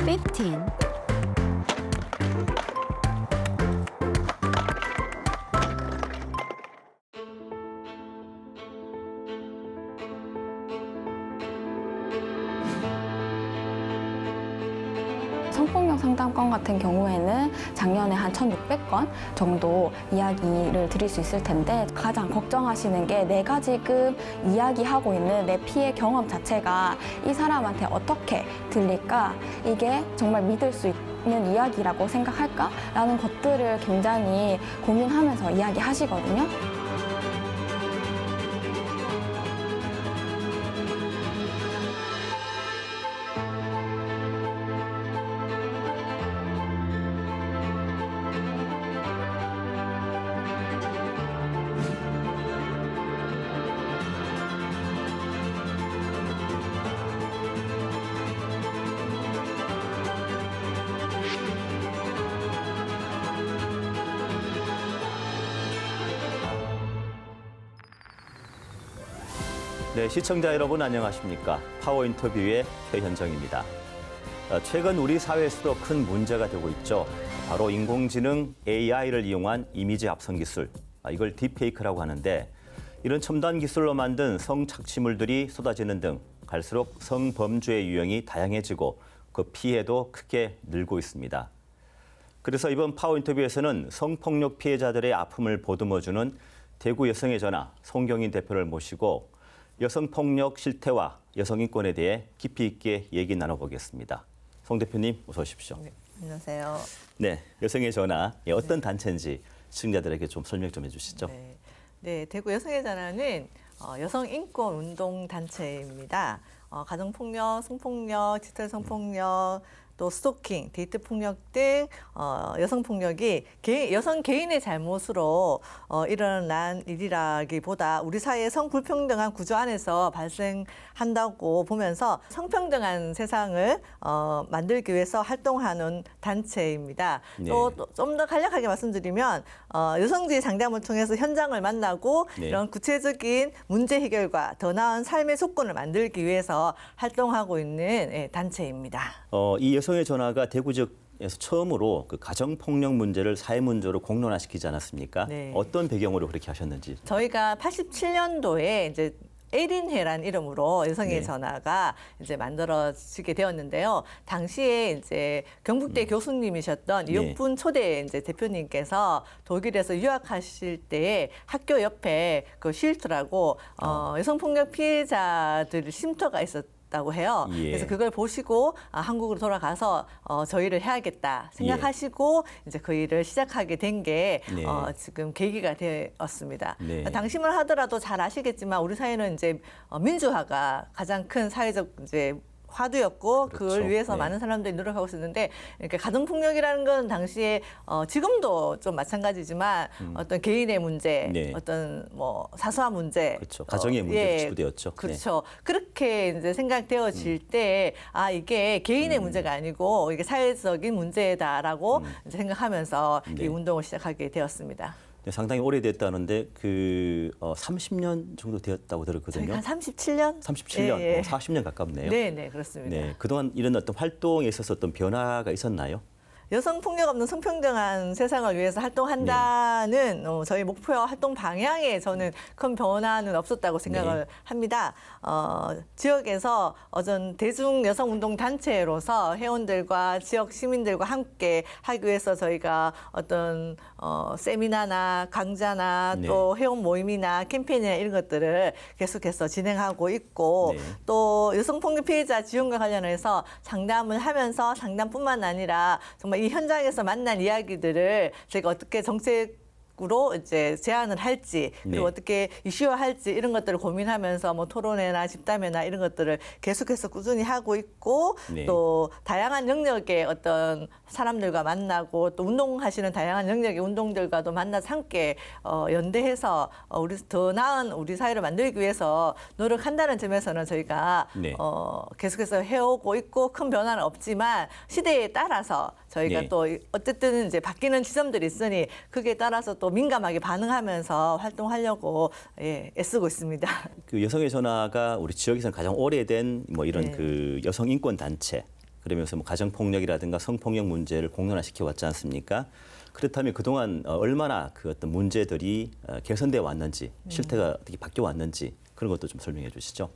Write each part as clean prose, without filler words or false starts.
15. 성폭력 상담건 같은 경우에는 작년에 한 1,600건 정도 이야기를 드릴 수 있을 텐데 가장 걱정하시는 게 내가 지금 이야기하고 있는 내 피해 경험 자체가 이 사람한테 어떻게 들릴까? 이게 정말 믿을 수 있는 이야기라고 생각할까? 라는 것들을 굉장히 고민하면서 이야기하시거든요. 네, 시청자 여러분 안녕하십니까? 파워 인터뷰의 최현정입니다. 최근 우리 사회에서도 큰 문제가 되고 있죠. 바로 인공지능 AI를 이용한 이미지 합성 기술, 이걸 딥페이크라고 하는데 이런 첨단 기술로 만든 성착취물들이 쏟아지는 등 갈수록 성범죄의 유형이 다양해지고 그 피해도 크게 늘고 있습니다. 그래서 이번 파워 인터뷰에서는 성폭력 피해자들의 아픔을 보듬어주는 대구 여성의 전화 송경인 대표를 모시고 여성폭력 실태와 여성인권에 대해 깊이 있게 얘기 나눠보겠습니다. 송 대표님 어서 오십시오. 네, 안녕하세요. 네, 여성의 전화 어떤 단체인지 시청자들에게 좀 설명 좀 해주시죠. 네, 대구 여성의 전화는 여성인권운동단체입니다. 가정폭력, 성폭력, 디지털 성폭력, 또 스토킹, 데이트 폭력 등 여성 폭력이 여성 개인의 잘못으로 일어난 일이라기보다 우리 사회의 성불평등한 구조 안에서 발생한다고 보면서 성평등한 세상을 만들기 위해서 활동하는 단체입니다. 네. 또 좀 더 간략하게 말씀드리면 여성주의 상담을 통해서 현장을 만나고 네. 이런 구체적인 문제 해결과 더 나은 삶의 조건을 만들기 위해서 활동하고 있는 단체입니다. 이 여성의 전화가 대구 지역에서 처음으로 그 가정폭력 문제를 사회 문제로 공론화시키지 않았습니까? 네. 어떤 배경으로 그렇게 하셨는지. 저희가 87년도에 이제 에린해란 이름으로 여성의 네. 전화가 이제 만들어지게 되었는데요. 당시에 이제 경북대 교수님이셨던 네. 이옥분 초대 이제 대표님께서 독일에서 유학하실 때 학교 옆에 그 쉴트라고 여성폭력 피해자들 쉼터가 있었다고 해요. 예. 그래서 그걸 보시고 한국으로 돌아가서 저희를 해야겠다 생각하시고 이제 그 일을 시작하게 된 게 네. 지금 계기가 되었습니다. 네. 당시만 하더라도 잘 아시겠지만 우리 사회는 이제 민주화가 가장 큰 사회적 이제 화두였고 그렇죠. 그걸 위해서 네. 많은 사람들이 노력하고 있었는데 이렇게 가정폭력이라는 건 당시에 지금도 좀 마찬가지지만 어떤 개인의 문제, 네. 어떤 뭐 사소한 문제, 그렇죠. 가정의 문제로 치부되었죠. 그렇죠. 그렇게 이제 생각되어질 때 이게 개인의 문제가 아니고 이게 사회적인 문제다라고 이제 생각하면서 네. 이 운동을 시작하게 되었습니다. 네, 상당히 오래됐다는데 그 30년 정도 되었다고 들었거든요. 저희가 한 37년? 37년, 예, 예. 40년 가깝네요. 네, 그렇습니다. 네, 그동안 이런 어떤 활동에 있어서 어떤 변화가 있었나요? 여성 폭력 없는 성평등한 세상을 위해서 활동한다는 저희 목표와 활동 방향에 저는 큰 변화는 없었다고 생각을 합니다. 지역에서 어떤 대중 여성 운동 단체로서 회원들과 지역 시민들과 함께 하기 위해서 저희가 어떤 세미나나 강좌나 네. 또 회원 모임이나 캠페인이나 이런 것들을 계속해서 진행하고 있고 네. 또 여성 폭력 피해자 지원과 관련해서 상담을 하면서 상담뿐만 아니라 정말 이 현장에서 만난 이야기들을 제가 어떻게 정책으로 이제 제안을 할지 그리고 네. 어떻게 이슈화할지 이런 것들을 고민하면서 뭐 토론회나 집담회나 이런 것들을 계속해서 꾸준히 하고 있고 네. 또 다양한 영역의 어떤 사람들과 만나고 또 운동하시는 다양한 영역의 운동들과도 만나서 함께 연대해서 우리 더 나은 우리 사회를 만들기 위해서 노력한다는 점에서는 저희가 네. 계속해서 해오고 있고 큰 변화는 없지만 시대에 따라서 저희가 네. 또 어쨌든 이제 바뀌는 지점들이 있으니 그게 따라서 또 민감하게 반응하면서 활동하려고 애쓰고 있습니다. 그 여성의 전화가 우리 지역에서는 가장 오래된 뭐 이런 네. 그 여성 인권 단체 그러면서 뭐 가정폭력이라든가 성폭력 문제를 공론화시켜 왔지 않습니까? 그렇다면 그동안 얼마나 그 어떤 문제들이 개선되어 왔는지, 실태가 어떻게 바뀌어 왔는지 그런 것도 좀 설명해 주시죠.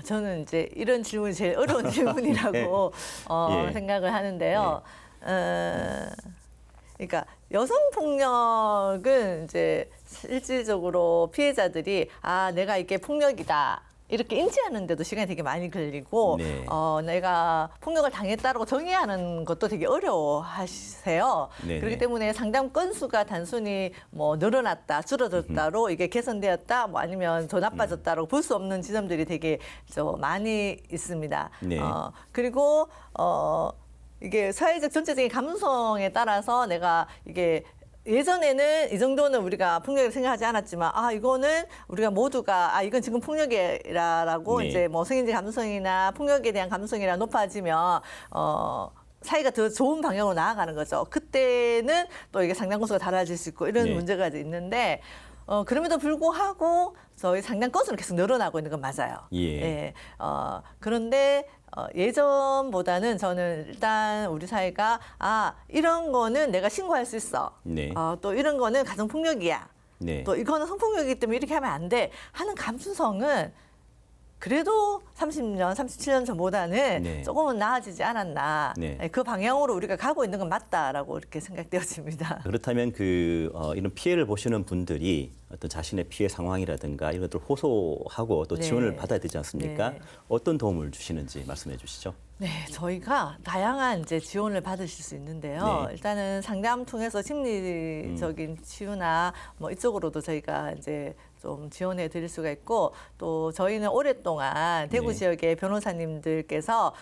저는 이제 이런 질문이 제일 어려운 질문이라고 예. 생각을 하는데요. 그러니까 여성 폭력은 이제 실질적으로 피해자들이 내가 이게 폭력이다. 이렇게 인지하는데도 시간이 되게 많이 걸리고 네. 내가 폭력을 당했다라고 정의하는 것도 되게 어려워하세요. 네네. 그렇기 때문에 상담 건수가 단순히 뭐 늘어났다, 줄어들었다로 이게 개선되었다, 뭐 아니면 더 나빠졌다라고 볼 수 없는 지점들이 되게 많이 있습니다. 네. 그리고 이게 사회적 전체적인 감성에 따라서 내가 이게 예전에는 이 정도는 우리가 폭력을 생각하지 않았지만 이거는 우리가 모두가 이건 지금 폭력이라라고 네. 이제 뭐 성인지 감성이나 폭력에 대한 감성이나 높아지면 사회가 더 좋은 방향으로 나아가는 거죠. 그때는 또 이게 상담 건수가 달라질 수 있고 이런 네. 문제가 있는데 그럼에도 불구하고 저희 상담 건수는 계속 늘어나고 있는 건 맞아요. 예. 그런데 예전보다는 저는 일단 우리 사회가 이런 거는 내가 신고할 수 있어. 네. 또 이런 거는 가정폭력이야. 네. 또 이거는 성폭력이기 때문에 이렇게 하면 안 돼 하는 감수성은 그래도 30년, 37년 전보다는 네. 조금은 나아지지 않았나. 네. 그 방향으로 우리가 가고 있는 건 맞다라고 이렇게 생각되어집니다. 그렇다면 이런 피해를 보시는 분들이 어떤 자신의 피해 상황이라든가 이런 것들을 호소하고 또 네. 지원을 받아야 되지 않습니까? 네. 어떤 도움을 주시는지 말씀해 주시죠. 네, 저희가 다양한 이제 지원을 받으실 수 있는데요. 네. 일단은 상담 통해서 심리적인 치유나 뭐 이쪽으로도 저희가 이제 좀 지원해 드릴 수가 있고 또 저희는 오랫동안 대구 네. 지역의 변호사님들께서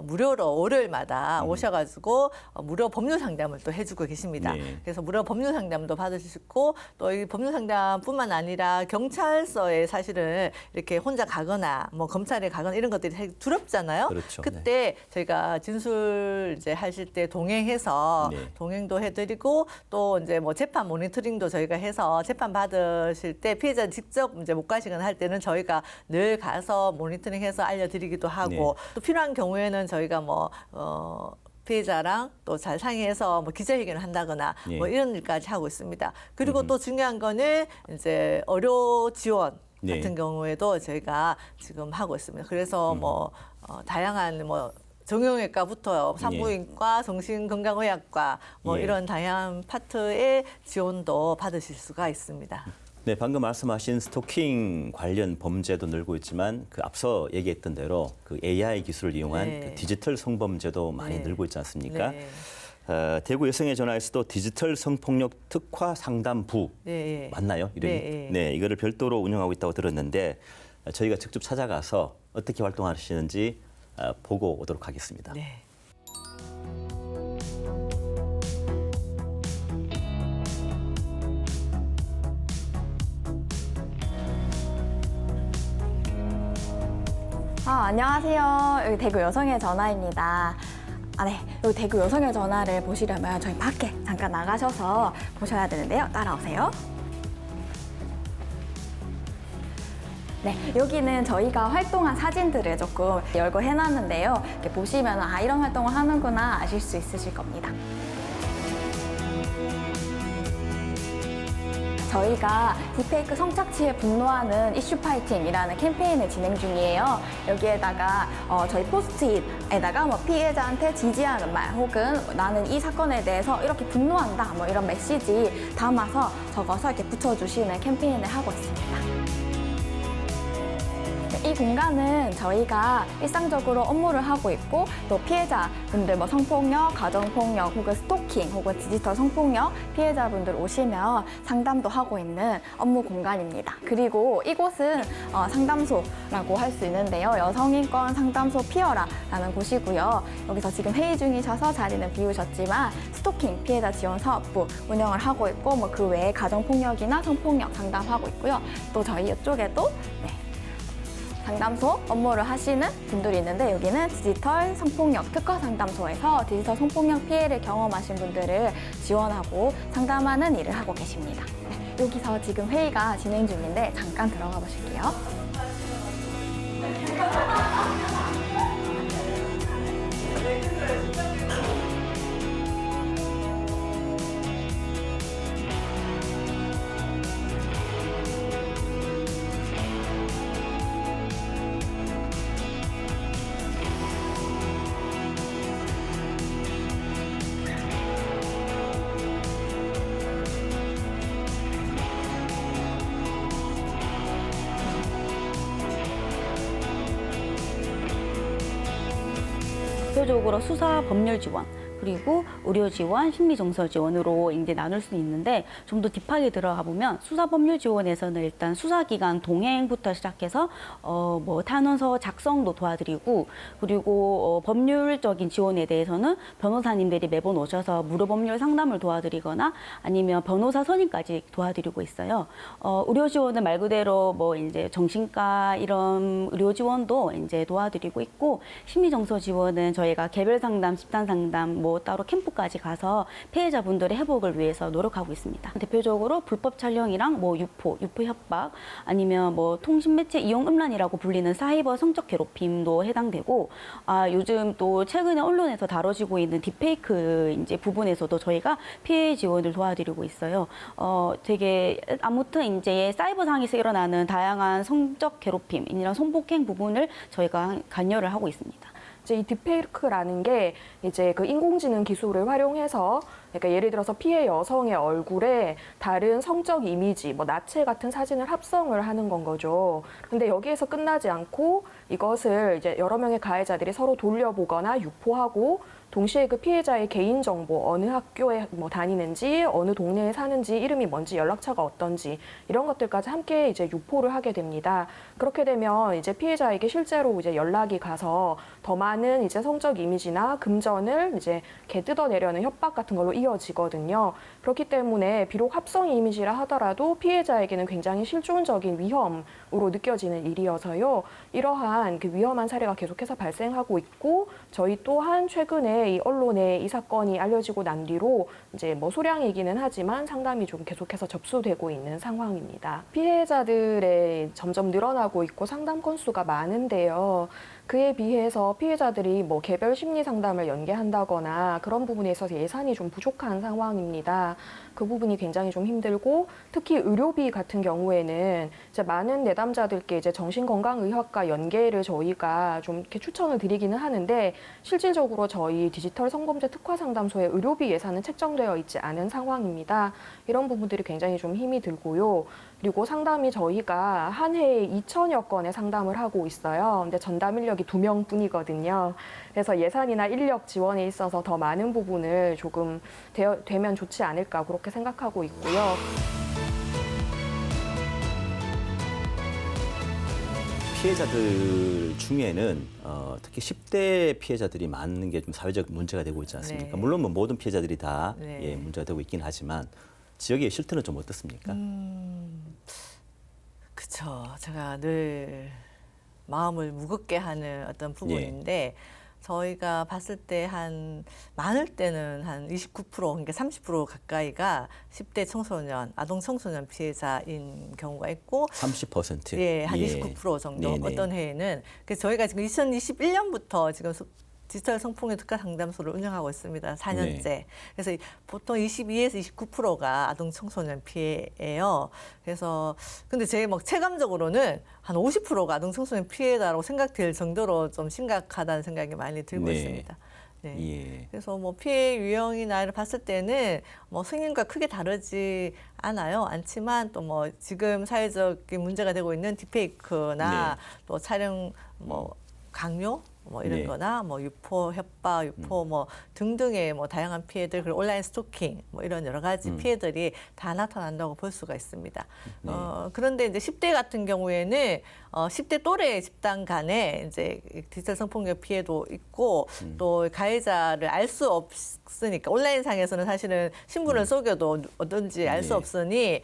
무료로 월요일마다 오셔가지고 무료 법률 상담을 또 해주고 계십니다. 네. 그래서 무료 법률 상담도 받으실 수 있고 또 이 법률 상담뿐만 아니라 경찰서에 사실은 이렇게 혼자 가거나 뭐 검찰에 가거나 이런 것들이 되게 두렵잖아요. 그렇죠. 그때 저희가 진술 이제 하실 때 동행해서 네. 동행도 해드리고 또 이제 뭐 재판 모니터링도 저희가 해서 재판 받으실 때 피해자 직접 이제 못 가시거나 할 때는 저희가 늘 가서 모니터링해서 알려드리기도 하고 네. 또 필요한 경우에는 저희가 뭐 피해자랑 또 잘 상의해서 뭐 기자회견을 한다거나 예. 뭐 이런 일까지 하고 있습니다. 그리고 또 중요한 거는 이제 의료 지원 네. 같은 경우에도 저희가 지금 하고 있습니다. 그래서 뭐 다양한 뭐 정형외과부터 산부인과, 정신건강의학과 뭐 예. 이런 다양한 파트의 지원도 받으실 수가 있습니다. 네, 방금 말씀하신 스토킹 관련 범죄도 늘고 있지만 그 앞서 얘기했던 대로 그 AI 기술을 이용한 네. 그 디지털 성범죄도 많이 네. 늘고 있지 않습니까? 네. 대구 여성의 전화에서도 디지털 성폭력 특화 상담부 네. 맞나요? 이름이? 네. 네, 이거를 별도로 운영하고 있다고 들었는데 저희가 직접 찾아가서 어떻게 활동하시는지 보고 오도록 하겠습니다. 네. 안녕하세요. 여기 대구 여성의 전화입니다. 네. 여기 대구 여성의 전화를 보시려면 저희 밖에 잠깐 나가셔서 보셔야 되는데요. 따라오세요. 네, 여기는 저희가 활동한 사진들을 조금 열고 해놨는데요. 이렇게 보시면 이런 활동을 하는구나 아실 수 있으실 겁니다. 저희가 딥페이크 성착취에 분노하는 이슈 파이팅이라는 캠페인을 진행 중이에요. 여기에다가 저희 포스트잇에다가 뭐 피해자한테 지지하는 말 혹은 나는 이 사건에 대해서 이렇게 분노한다 뭐 이런 메시지 담아서 적어서 이렇게 붙여주시는 캠페인을 하고 있습니다. 이 공간은 저희가 일상적으로 업무를 하고 있고 또 피해자분들 뭐 성폭력, 가정폭력 혹은 스토킹 혹은 디지털 성폭력 피해자분들 오시면 상담도 하고 있는 업무 공간입니다. 그리고 이곳은 상담소라고 할 수 있는데요. 여성인권 상담소 피어라라는 곳이고요. 여기서 지금 회의 중이셔서 자리는 비우셨지만 스토킹 피해자 지원 사업부 운영을 하고 있고 뭐 그 외에 가정폭력이나 성폭력 상담하고 있고요. 또 저희 이쪽에도 상담소 업무를 하시는 분들이 있는데 여기는 디지털 성폭력 특화 상담소에서 디지털 성폭력 피해를 경험하신 분들을 지원하고 상담하는 일을 하고 계십니다. 네, 여기서 지금 회의가 진행 중인데 잠깐 들어가 보실게요. 대표적으로 수사 법률 지원, 그리고 의료 지원, 심리 정서 지원으로 이제 나눌 수 있는데 좀 더 딥하게 들어가 보면 수사 법률 지원에서는 일단 수사기관 동행부터 시작해서 뭐 탄원서 작성도 도와드리고 그리고 법률적인 지원에 대해서는 변호사님들이 매번 오셔서 무료 법률 상담을 도와드리거나 아니면 변호사 선임까지 도와드리고 있어요. 의료 지원은 말 그대로 뭐 이제 정신과 이런 의료 지원도 이제 도와드리고 있고 심리 정서 지원은 저희가 개별 상담, 집단 상담 뭐 따로 캠프까지 가서 피해자분들의 회복을 위해서 노력하고 있습니다. 대표적으로 불법 촬영이랑 뭐 유포 협박 아니면 뭐 통신 매체 이용 음란이라고 불리는 사이버 성적 괴롭힘도 해당되고 요즘 또 최근에 언론에서 다뤄지고 있는 딥페이크 이제 부분에서도 저희가 피해 지원을 도와드리고 있어요. 되게 아무튼 이제 사이버상에서 일어나는 다양한 성적 괴롭힘 이런 성폭행 부분을 저희가 관여를 하고 있습니다. 이제 이 딥페이크라는 게 이제 그 인공지능 기술을 활용해서 그러니까 예를 들어서 피해 여성의 얼굴에 다른 성적 이미지, 뭐 나체 같은 사진을 합성을 하는 건 거죠. 근데 여기에서 끝나지 않고 이것을 이제 여러 명의 가해자들이 서로 돌려보거나 유포하고 동시에 그 피해자의 개인 정보, 어느 학교에 뭐 다니는지, 어느 동네에 사는지, 이름이 뭔지, 연락처가 어떤지 이런 것들까지 함께 이제 유포를 하게 됩니다. 그렇게 되면 이제 피해자에게 실제로 이제 연락이 가서 더 많은 이제 성적 이미지나 금전을 이제 이렇게 뜯어내려는 협박 같은 걸로 이어지거든요. 그렇기 때문에 비록 합성 이미지라 하더라도 피해자에게는 굉장히 실존적인 위험으로 느껴지는 일이어서요. 이러한 그 위험한 사례가 계속해서 발생하고 있고 저희 또한 최근에 이 언론에 이 사건이 알려지고 난 뒤로 이제 뭐 소량이기는 하지만 상담이 좀 계속해서 접수되고 있는 상황입니다. 피해자들의 점점 늘어나고 있고 상담 건수가 많은데요. 그에 비해서 피해자들이 뭐 개별 심리 상담을 연계한다거나 그런 부분에 있어서 예산이 좀 부족한 상황입니다. 그 부분이 굉장히 좀 힘들고 특히 의료비 같은 경우에는 이제 많은 내담자들께 이제 정신건강의학과 연계를 저희가 좀 이렇게 추천을 드리기는 하는데 실질적으로 저희 디지털 성범죄 특화상담소의 의료비 예산은 책정되어 있지 않은 상황입니다. 이런 부분들이 굉장히 좀 힘이 들고요. 그리고 상담이 저희가 한 해에 2천여 건의 상담을 하고 있어요. 근데 전담 인력이 2명뿐이거든요. 그래서 예산이나 인력 지원에 있어서 더 많은 부분을 조금 되면 좋지 않을까 그렇게 생각하고 있고요. 피해자들 중에는 특히 10대 피해자들이 많은 게 좀 사회적 문제가 되고 있지 않습니까? 네. 물론 뭐 모든 피해자들이 다 네. 예, 문제가 되고 있긴 하지만 지역의 실태는 좀 어떻습니까? 그쵸. 제가 늘 마음을 무겁게 하는 어떤 부분인데 저희가 봤을 때 많을 때는 한 29%, 그러니까 30% 가까이가 10대 청소년, 아동 청소년 피해자인 경우가 있고 30%? 예, 한 29% 정도 네네. 어떤 해에는 그래서 저희가 지금 2021년부터 지금 디지털 성폭력 특화 상담소를 운영하고 있습니다. 4년째. 네. 그래서 보통 22에서 29%가 아동 청소년 피해예요. 그래서 근데 제 막 체감적으로는 한 50%가 아동 청소년 피해다라고 생각될 정도로 좀 심각하다는 생각이 많이 들고 네. 있습니다. 네. 예. 그래서 뭐 피해 유형이나 이를 봤을 때는 뭐 성인과 크게 다르지 않지만 또 뭐 지금 사회적인 문제가 되고 있는 딥페이크나 또 촬영 뭐 강요 뭐 이런 네. 거나 뭐 유포, 협박, 유포 뭐 등등의 뭐 다양한 피해들 그리고 온라인 스토킹 뭐 이런 여러 가지 피해들이 다 나타난다고 볼 수가 있습니다. 네. 그런데 이제 10대 같은 경우에는 10대 또래 집단 간에 이제 디지털 성폭력 피해도 있고 또 가해자를 알 수 없으니까 온라인상에서는 사실은 신분을 속여도 어떤지 알 수 네. 없으니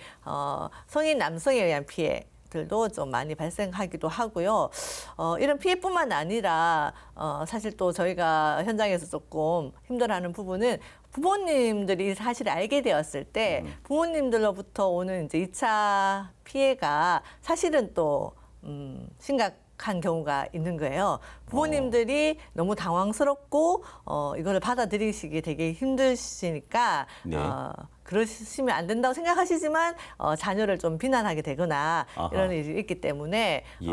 성인 남성에 의한 피해 들도 좀 많이 발생하기도 하고요. 이런 피해뿐만 아니라 사실 또 저희가 현장에서 조금 힘들어하는 부분은 부모님들이 사실 알게 되었을 때 부모님들로부터 오는 이제 2차 피해가 사실은 또 심각한 경우가 있는 거예요. 부모님들이 너무 당황스럽고 이거를 받아들이시기 되게 힘드시니까 네. 그러시면 안 된다고 생각하시지만 자녀를 좀 비난하게 되거나 아하. 이런 일이 있기 때문에 예.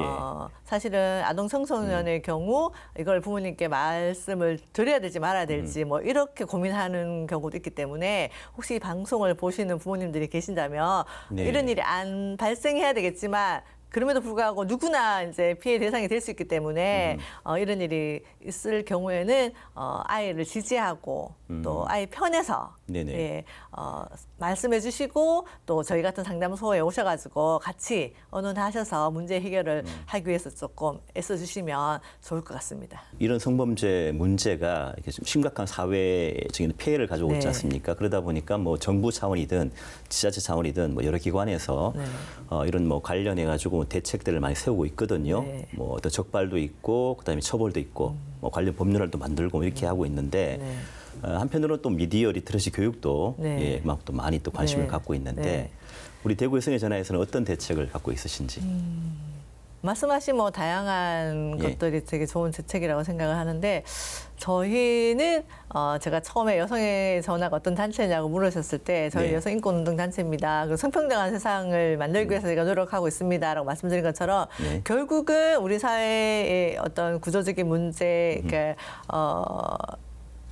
사실은 아동 청소년의 경우 이걸 부모님께 말씀을 드려야 될지 말아야 될지 뭐 이렇게 고민하는 경우도 있기 때문에 혹시 이 방송을 보시는 부모님들이 계신다면 네. 이런 일이 안 발생해야 되겠지만 그럼에도 불구하고 누구나 이제 피해 대상이 될 수 있기 때문에 이런 일이 있을 경우에는 아이를 지지하고 또 아이 편에서 네네. 예, 말씀해 주시고 또 저희 같은 상담소에 오셔가지고 같이 의논하셔서 문제 해결을 하기 위해서 조금 애써주시면 좋을 것 같습니다. 이런 성범죄 문제가 이렇게 좀 심각한 사회적인 피해를 가져오고 있지 네. 않습니까? 그러다 보니까 뭐 정부 차원이든 지자체 차원이든 뭐 여러 기관에서 이런 뭐 관련해 가지고 대책들을 많이 세우고 있거든요. 네. 뭐 어떤 적발도 있고 그다음에 처벌도 있고 뭐 관련 법률도 만들고 뭐 이렇게 하고 있는데 네. 한편으로는 또 미디어 리터러시 교육도 네. 예, 막 또 많이 또 관심을 네. 갖고 있는데 네. 우리 대구 여성의 전화에서는 어떤 대책을 갖고 있으신지. 말씀하신 뭐 다양한 예. 것들이 되게 좋은 대책이라고 생각을 하는데 저희는 제가 처음에 여성의 전화가 어떤 단체냐고 물으셨을 때 저희 네. 여성인권운동 단체입니다. 그 성평등한 세상을 만들기 위해서 저희가 노력하고 있습니다라고 말씀드린 것처럼 네. 결국은 우리 사회의 어떤 구조적인 문제, 그러니까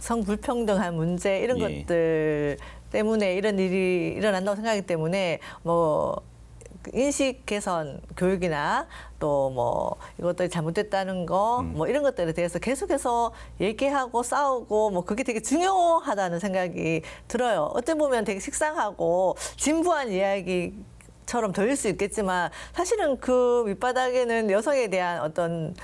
성불평등한 문제 이런 예. 것들 때문에 이런 일이 일어난다고 생각하기 때문에 뭐 인식 개선 교육이나 또 뭐 이것들이 잘못됐다는 거 뭐 이런 것들에 대해서 계속해서 얘기하고 싸우고 뭐 그게 되게 중요하다는 생각이 들어요. 어찌 보면 되게 식상하고 진부한 이야기처럼 들릴 수 있겠지만 사실은 그 밑바닥에는 여성에 대한 어떤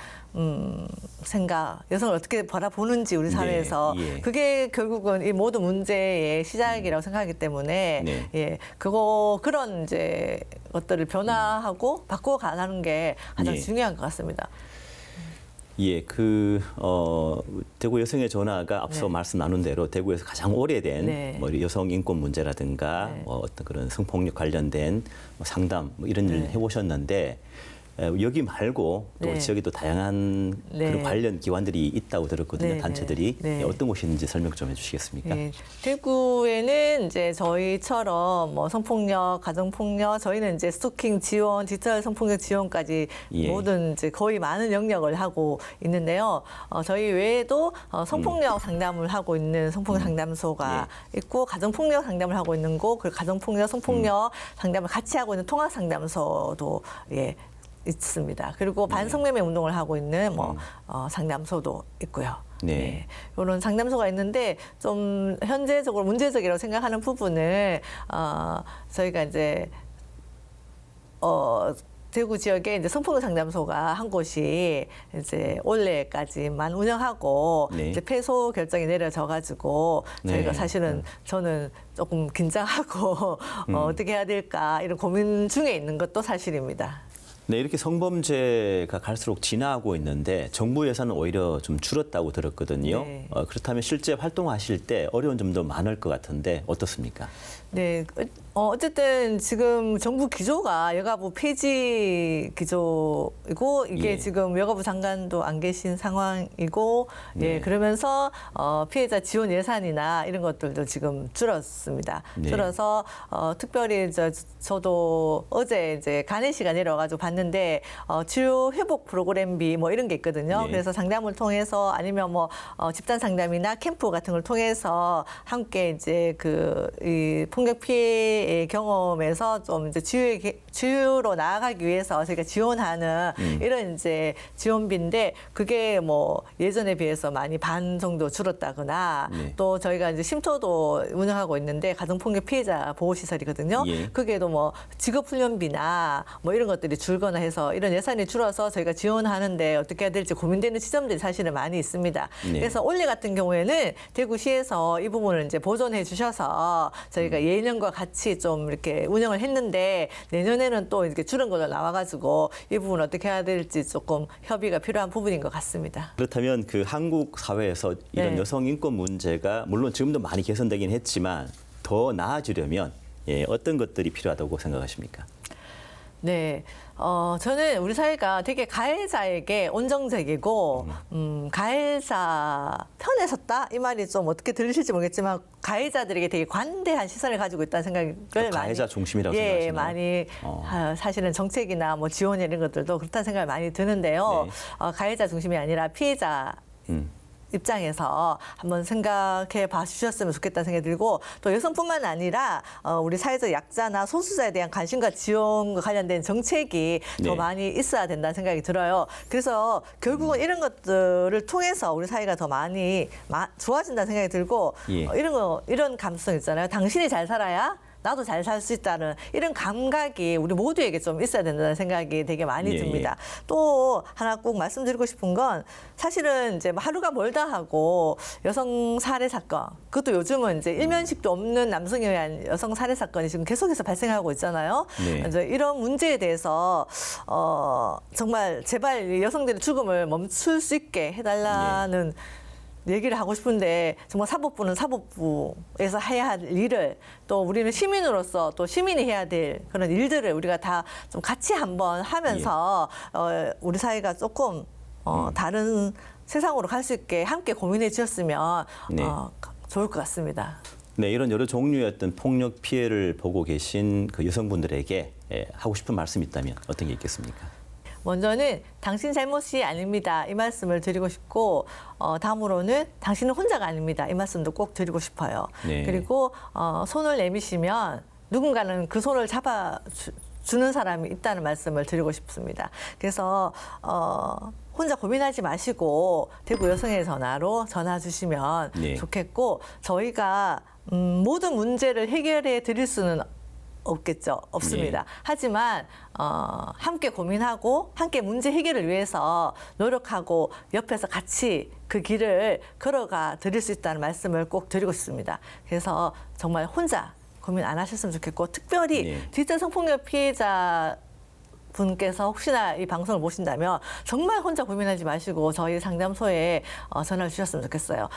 생각, 여성을 어떻게 바라보는지 우리 사회에서 예. 그게 결국은 이 모든 문제의 시작이라고 생각하기 때문에 네. 예, 그런 이제 것들을 변화하고 바꿔가는 게 가장 예. 중요한 것 같습니다. 예, 대구 여성의 전화가 앞서 네. 말씀 나눈 대로 대구에서 가장 오래된 네. 뭐 여성 인권 문제라든가 네. 뭐 어떤 그런 성폭력 관련된 뭐 상담 뭐 이런 일을 네. 해보셨는데 여기 말고 또 네. 지역에도 다양한 네. 그런 관련 기관들이 있다고 들었거든요. 네, 단체들이 네. 네. 어떤 곳이 있는지 설명 좀 해주시겠습니까? 예, 대구에는 이제 저희처럼 뭐 성폭력, 가정폭력, 저희는 이제 스토킹 지원, 디지털 성폭력 지원까지 예. 모든 이제 거의 많은 영역을 하고 있는데요. 저희 외에도 성폭력 상담을 하고 있는 성폭력 상담소가 있고 가정폭력 상담을 하고 있는 곳, 그리고 가정폭력, 성폭력 상담을 같이 하고 있는 통합 상담소도 예. 있습니다. 그리고 반성매매 운동을 하고 있는 뭐 상담소도 있고요. 네. 이런 상담소가 있는데 좀 현재적으로 문제적이라고 생각하는 부분은 저희가 이제 대구 지역에 이제 성폭력 상담소가 한 곳이 이제 올해까지만 운영하고 네. 이제 폐소 결정이 내려져 가지고 저희가 네. 사실은 저는 조금 긴장하고 어떻게 해야 될까 이런 고민 중에 있는 것도 사실입니다. 네, 이렇게 성범죄가 갈수록 진화하고 있는데 정부 예산은 오히려 좀 줄었다고 들었거든요. 네. 그렇다면 실제 활동하실 때 어려운 점도 많을 것 같은데 어떻습니까? 네, 어쨌든 지금 정부 기조가 여가부 폐지 기조이고 이게 예. 지금 여가부 장관도 안 계신 상황이고 네. 예, 그러면서 피해자 지원 예산이나 이런 것들도 지금 줄었습니다. 네. 줄어서 특별히 저도 어제 이제 간해시가 내려와가지고 봤는데 치료 회복 프로그램비 뭐 이런 게 있거든요. 네. 그래서 상담을 통해서 아니면 뭐 집단 상담이나 캠프 같은 걸 통해서 함께 이제 이 폭력 피해의 경험에서 좀 이제 치유로 나아가기 위해서 저희가 지원하는 이런 이제 지원비인데 그게 뭐 예전에 비해서 많이 반 정도 줄었다거나 네. 또 저희가 이제 쉼터도 운영하고 있는데 가정폭력 피해자 보호시설이거든요. 예. 그게도 뭐 직업훈련비나 뭐 이런 것들이 줄거나 해서 이런 예산이 줄어서 저희가 지원하는데 어떻게 해야 될지 고민되는 지점들이 사실은 많이 있습니다. 네. 그래서 올해 같은 경우에는 대구시에서 이 부분을 이제 보존해 주셔서 저희가 예년과 같이 좀 이렇게 운영을 했는데 내년에는 또 이렇게 줄은 걸로 나와가지고 이 부분 어떻게 해야 될지 조금 협의가 필요한 부분인 것 같습니다. 그렇다면 그 한국 사회에서 이런 네. 여성 인권 문제가 물론 지금도 많이 개선되긴 했지만 더 나아지려면 어떤 것들이 필요하다고 생각하십니까? 네. 저는 우리 사회가 되게 가해자에게 온정적이고, 가해자 편에 섰다? 이 말이 좀 어떻게 들리실지 모르겠지만, 가해자들에게 되게 관대한 시선을 가지고 있다는 생각을 많이. 가해자 중심이라고 예, 생각하시나요? 많이, 사실은 정책이나 뭐 지원 이런 것들도 그렇다는 생각이 많이 드는데요. 네. 가해자 중심이 아니라 피해자 입장에서 한번 생각해 봐 주셨으면 좋겠다는 생각이 들고 또 여성뿐만 아니라 우리 사회적 약자나 소수자에 대한 관심과 지원과 관련된 정책이 더 네. 많이 있어야 된다는 생각이 들어요. 그래서 결국은 이런 것들을 통해서 우리 사회가 더 많이 좋아진다는 생각이 들고 예. 이런 감성 있잖아요. 당신이 잘 살아야 나도 잘 살 수 있다는 이런 감각이 우리 모두에게 좀 있어야 된다는 생각이 되게 많이 예, 듭니다. 또 하나 꼭 말씀드리고 싶은 건 사실은 이제 뭐 하루가 멀다 하고 여성 살해 사건 그것도 요즘은 이제 일면식도 없는 남성에 의한 여성 살해 사건이 지금 계속해서 발생하고 있잖아요. 네. 이제 이런 문제에 대해서 정말 제발 이 여성들의 죽음을 멈출 수 있게 해달라는 얘기를 하고 싶은데 정말 사법부는 사법부에서 해야 할 일을 또 우리는 시민으로서 또 시민이 해야 될 그런 일들을 우리가 다 좀 같이 한번 하면서 우리 사회가 조금 다른 세상으로 갈 수 있게 함께 고민해 주셨으면 네. 좋을 것 같습니다. 네, 이런 여러 종류의 어떤 폭력 피해를 보고 계신 그 여성분들에게 하고 싶은 말씀이 있다면 어떤 게 있겠습니까? 먼저는 당신 잘못이 아닙니다. 이 말씀을 드리고 싶고 다음으로는 당신은 혼자가 아닙니다. 이 말씀도 꼭 드리고 싶어요. 네. 그리고 손을 내미시면 누군가는 그 손을 잡아주는 사람이 있다는 말씀을 드리고 싶습니다. 그래서 혼자 고민하지 마시고 대구 여성의 전화로 전화 주시면 네. 좋겠고 저희가 모든 문제를 해결해 드릴 수는 없습니다. 네. 하지만 함께 고민하고 함께 문제 해결을 위해서 노력하고 옆에서 같이 그 길을 걸어가 드릴 수 있다는 말씀을 꼭 드리고 싶습니다. 그래서 정말 혼자 고민 안 하셨으면 좋겠고 특별히 네. 디지털 성폭력 피해자 분께서 혹시나 이 방송을 보신다면 정말 혼자 고민하지 마시고 저희 상담소에 전화를 주셨으면 좋겠어요.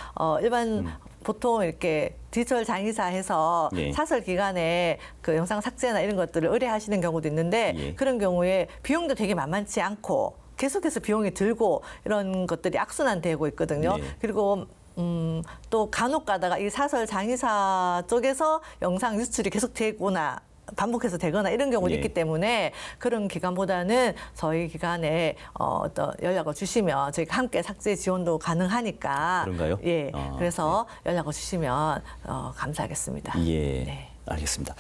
보통 이렇게 디지털 장의사 해서 예. 사설 기간에 그 영상 삭제나 이런 것들을 의뢰하시는 경우도 있는데 예. 그런 경우에 비용도 되게 만만치 않고 계속해서 비용이 들고 이런 것들이 악순환되고 있거든요. 네. 그리고 또 간혹 가다가 이 사설 장의사 쪽에서 영상 유출이 계속 되거나 반복해서 되거나 이런 경우도 네. 있기 때문에 그런 기간보다는 저희 기관에 어떤 연락을 주시면 저희가 함께 삭제 지원도 가능하니까 그런가요? 예, 그래서 연락을 주시면 감사하겠습니다. 예, 네. 알겠습니다.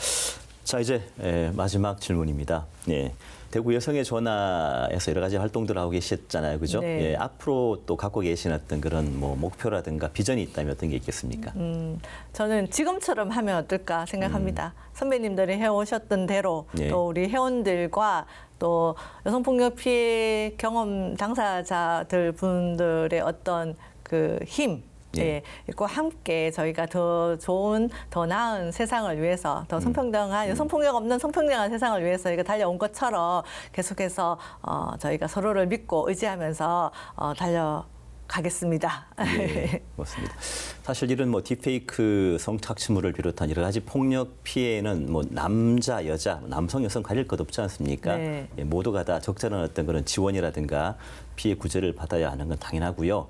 자, 이제 마지막 질문입니다. 예. 대구 여성의 전화에서 여러 가지 활동들을 하고 계셨잖아요, 그죠? 네. 예, 앞으로 또 갖고 계신 어떤 그런 뭐 목표라든가 비전이 있다면 어떤 게 있겠습니까? 저는 지금처럼 하면 어떨까 생각합니다. 선배님들이 해오셨던 대로 예. 또 우리 회원들과 또 여성폭력 피해 경험 당사자들 분들의 어떤 그 힘, 예. 있고 함께 저희가 더 좋은, 더 나은 세상을 위해서 더 성평등한, 여성폭력 없는 성평등한 세상을 위해서 저희가 달려온 것처럼 계속해서 저희가 서로를 믿고 의지하면서 달려가겠습니다. 예, 맞습니다. 사실 이런 뭐 딥페이크 성착취물을 비롯한 여러 가지 폭력 피해는 뭐 남자, 여자, 남성, 여성 가릴 것 없지 않습니까? 네. 예, 모두가 다 적절한 어떤 그런 지원이라든가 피해 구제를 받아야 하는 건 당연하고요.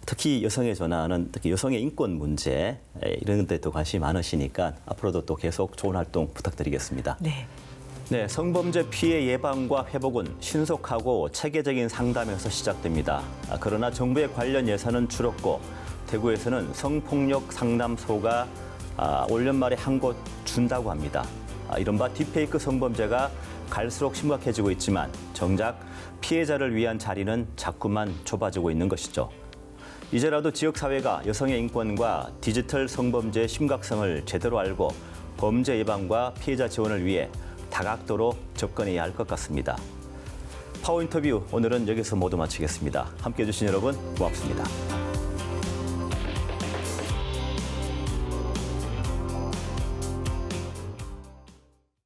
특히 여성의 전화는 특히 여성의 인권 문제 이런 데 또 관심이 많으시니까 앞으로도 또 계속 좋은 활동 부탁드리겠습니다. 네. 네, 성범죄 피해 예방과 회복은 신속하고 체계적인 상담에서 시작됩니다. 그러나 정부의 관련 예산은 줄었고 대구에서는 성폭력 상담소가 올 연말에 한 곳 준다고 합니다. 이른바 딥페이크 성범죄가 갈수록 심각해지고 있지만 정작 피해자를 위한 자리는 자꾸만 좁아지고 있는 것이죠. 이제라도 지역사회가 여성의 인권과 디지털 성범죄의 심각성을 제대로 알고 범죄 예방과 피해자 지원을 위해 다각도로 접근해야 할 것 같습니다. 파워 인터뷰 오늘은 여기서 모두 마치겠습니다. 함께해 주신 여러분 고맙습니다.